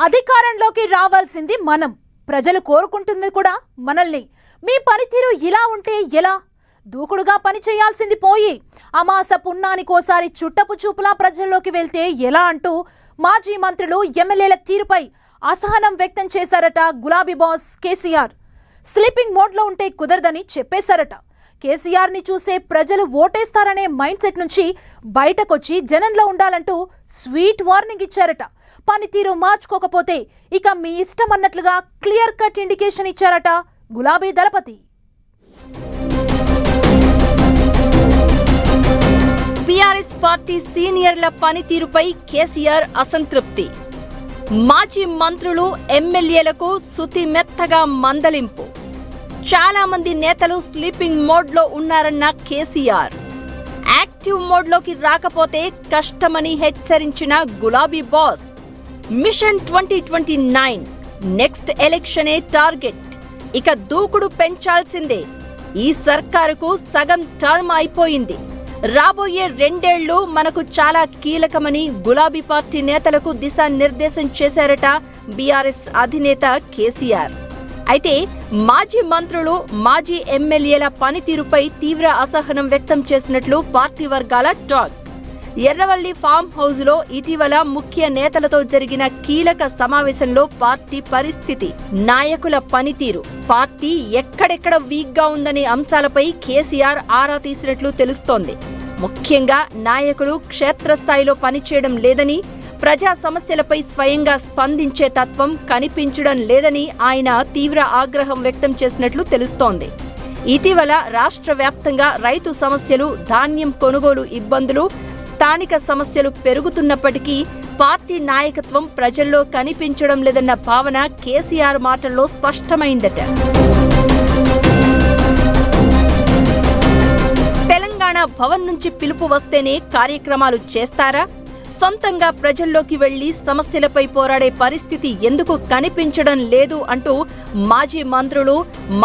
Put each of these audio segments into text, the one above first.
అధికారంలోకి రావాల్సింది మనం, ప్రజలు కోరుకుంటుంది కూడా మనల్ని. మీ పనితీరు ఇలా ఉంటే ఎలా? దూకుడుగా పని చేయాల్సింది పోయి అమాస పున్నానికోసారి చుట్టపు చూపులా ప్రజల్లోకి వెళ్తే ఎలా అంటూ మాజీ మంత్రులు ఎమ్మెల్యేల తీరుపై అసహనం వ్యక్తం చేశారట గులాబీ బాస్ కేసీఆర్. స్లీపింగ్ మోడ్లో ఉంటే కుదరదని చెప్పేశారట. కేసీఆర్ ని చూసే ప్రజలు ఓటేస్తారనే మైండ్ సెట్ నుంచి బయటకొచ్చి జనంలో ఉండాలంటూ స్వీట్ వార్నింగ్ ఇచ్చారట. పనితీరు మార్చుకోకపోతే ఇక మీ ఇష్టం అన్నట్లుగా క్లియర్ కట్ ఇండికేషన్ ఇచ్చారట గులాబీ దళపతి. బీఆర్ఎస్ పార్టీ సీనియర్ల పనితీరుపై కేసీఆర్ అసంతృప్తి. మాజీ మంత్రులు ఎమ్మెల్యేలకు సుతి మెత్తగా మందలింపు. చాలా మంది నేతలు స్లీపింగ్ మోడ్లో ఉన్నారన్న కేసీఆర్. యాక్టివ్ మోడ్లోకి రాకపోతే కష్టమని హెచ్చరించిన గులాబీ బాస్. మిషన్ 2029 నెక్స్ట్ ఎలక్షనే టార్గెట్. ఇక దూకుడు పెంచాల్సిందే. ఈ సర్కారుకు సగం టర్మ్ అయిపోయింది. రాబోయే 2 ఏళ్లు మనకు చాలా కీలకమని గులాబీ పార్టీ నేతలకు దిశానిర్దేశం చేశారట బీఆర్ఎస్ అధినేత కేసీఆర్. అయితే మాజీ మంత్రులు, మాజీ ఎమ్మెల్యేల పనితీరుపై తీవ్ర అసహనం వ్యక్తం చేసినట్లు పార్టీ వర్గాల టాక్. ఎర్రవల్లి ఫామ్ హౌస్ లో ఇటీవల ముఖ్య నేతలతో జరిగిన కీలక సమావేశంలో పార్టీ పరిస్థితి, నాయకుల పనితీరు, పార్టీ ఎక్కడెక్కడ వీక్ గా ఉందనే అంశాలపై కేసీఆర్ ఆరా తీసినట్లు తెలుస్తోంది. ముఖ్యంగా నాయకులు క్షేత్రస్థాయిలో పనిచేయడం లేదని, ప్రజా సమస్యలపై స్వయంగా స్పందించే తత్వం కనిపించడం లేదని ఆయన తీవ్ర ఆగ్రహం వ్యక్తం చేసినట్లు తెలుస్తోంది. ఇటీవల రాష్ట్ర వ్యాప్తంగా రైతు సమస్యలు, ధాన్యం కొనుగోలు ఇబ్బందులు, స్థానిక సమస్యలు పెరుగుతున్నప్పటికీ పార్టీ నాయకత్వం ప్రజల్లో కనిపించడం లేదన్న భావన కేసీఆర్ మాటల్లో స్పష్టమైందట. తెలంగాణ భవన్ నుంచి పిలుపు వస్తేనే కార్యక్రమాలు చేస్తారా? సొంతంగా ప్రజల్లోకి వెళ్లి సమస్యలపై పోరాడే పరిస్థితి ఎందుకు కనిపించడం లేదు అంటూ మాజీ మంత్రులు,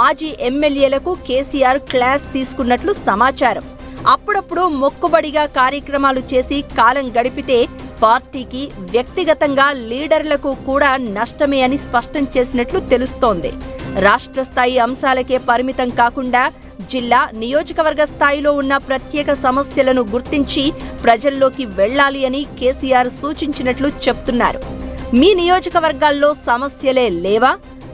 మాజీ ఎమ్మెల్యేలకు కేసీఆర్ క్లాస్ తీసుకున్నట్లు సమాచారం. అప్పుడప్పుడు మొక్కుబడిగా కార్యక్రమాలు చేసి కాలం గడిపితే పార్టీకి, వ్యక్తిగతంగా లీడర్లకు కూడా నష్టమే అని స్పష్టం చేసినట్లు తెలుస్తోంది. రాష్ట్ర స్థాయి అంశాలకే పరిమితం కాకుండా జిల్లా, నియోజకవర్గ స్థాయిలో ఉన్న ప్రత్యేక సమస్యలను గుర్తించి ప్రజల్లోకి వెళ్లాలి అని కేసీఆర్ సూచించినట్లు చెప్తున్నారు. మీ నియోజకవర్గాల్లో సమస్యలే లేవా?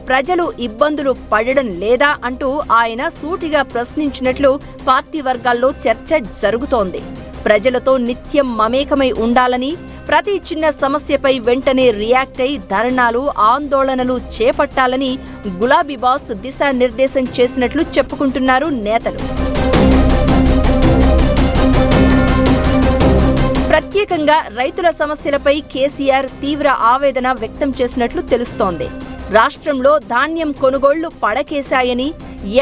ప్రజలు ఇబ్బందులు పడడం లేదా అంటూ ఆయన సూటిగా ప్రశ్నించినట్లు పార్టీ వర్గాల్లో చర్చ జరుగుతోంది. ప్రజలతో నిత్యం మమేకమై ఉండాలని, ప్రతి చిన్న సమస్యపై వెంటనే రియాక్ట్ అయి ధర్నాలు, ఆందోళనలు చేపట్టాలని గులాబీ బాస్ దిశానిర్దేశం చేసినట్లు చెప్పుకుంటున్నారు నేతలు. ప్రత్యేకంగా రైతుల సమస్యలపై కేసీఆర్ తీవ్ర ఆవేదన వ్యక్తం చేసినట్లు తెలుస్తోంది. రాష్ట్రంలో ధాన్యం కొనుగోళ్లు పడకేశాయని,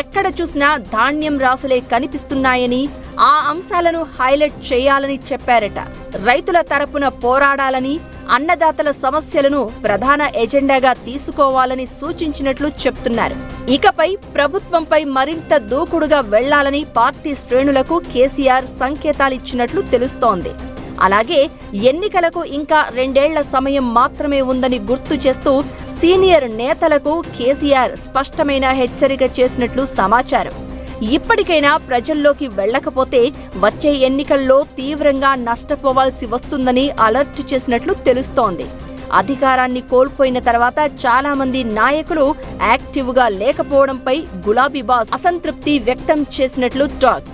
ఎక్కడ చూసినా ధాన్యం రాసులే కనిపిస్తున్నాయని, ఆ అంశాలను హైలైట్ చేయాలని చెప్పారట. రైతుల తరపున పోరాడాలని, అన్నదాతల సమస్యలను ప్రధాన ఎజెండాగా తీసుకోవాలని సూచించినట్లు చెప్తున్నారు. ఇకపై ప్రభుత్వంపై మరింత దూకుడుగా వెళ్లాలని పార్టీ శ్రేణులకు కేసీఆర్ సంకేతాలిచ్చినట్లు తెలుస్తోంది. అలాగే ఎన్నికలకు ఇంకా 2 ఏళ్ల సమయం మాత్రమే ఉందని గుర్తు చేస్తూ సీనియర్ నేతలకు కేసీఆర్ స్పష్టమైన హెచ్చరిక చేసినట్లు సమాచారం. ఇప్పటికైనా ప్రజల్లోకి వెళ్లకపోతే వచ్చే ఎన్నికల్లో తీవ్రంగా నష్టపోవాల్సి వస్తుందని అలర్ట్ చేసినట్లు తెలుస్తోంది. అధికారాన్ని కోల్పోయిన తర్వాత చాలా మంది నాయకులు యాక్టివ్గా లేకపోవడంపై గులాబీ బాస్ అసంతృప్తి వ్యక్తం చేసినట్లు టాక్.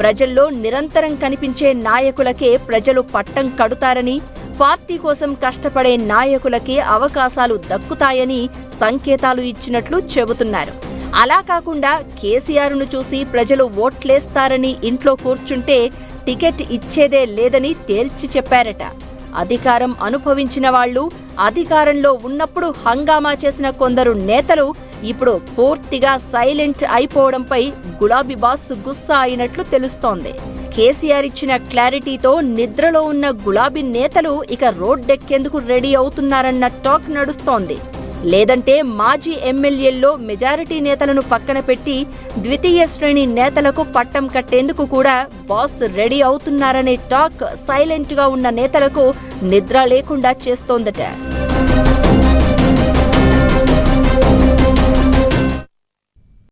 ప్రజల్లో నిరంతరం కనిపించే నాయకులకే ప్రజలు పట్టం కడుతారని, పార్టీ కోసం కష్టపడే నాయకులకే అవకాశాలు దక్కుతాయని సంకేతాలు ఇచ్చినట్లు చెబుతున్నారు. అలా కాకుండా కేసీఆర్ను చూసి ప్రజలు ఓట్లేస్తారని ఇంట్లో కూర్చుంటే టికెట్ ఇచ్చేదే లేదని తేల్చి చెప్పారట. అధికారం అనుభవించిన వాళ్లు, అధికారంలో ఉన్నప్పుడు హంగామా చేసిన కొందరు నేతలు ఇప్పుడు పూర్తిగా సైలెంట్ అయిపోవడంపై గులాబీ బాస్ గుస్సా అయినట్లు తెలుస్తోంది. కేసీఆర్ ఇచ్చిన క్లారిటీతో నిద్రలో ఉన్న గులాబీ నేతలు ఇక రోడ్డెక్కేందుకు రెడీ అవుతున్నారన్న టాక్ నడుస్తోంది. లేదంటే మాజీ ఎమ్మెల్యేల్లో మెజారిటీ నేతలను పక్కన పెట్టి ద్వితీయ శ్రేణి నేతలకు పట్టం కట్టేందుకు కూడా బాస్ రెడీ అవుతున్నారనే టాక్ సైలెంట్ గా ఉన్న నేతలకు నిద్ర లేకుండా చేస్తోందట.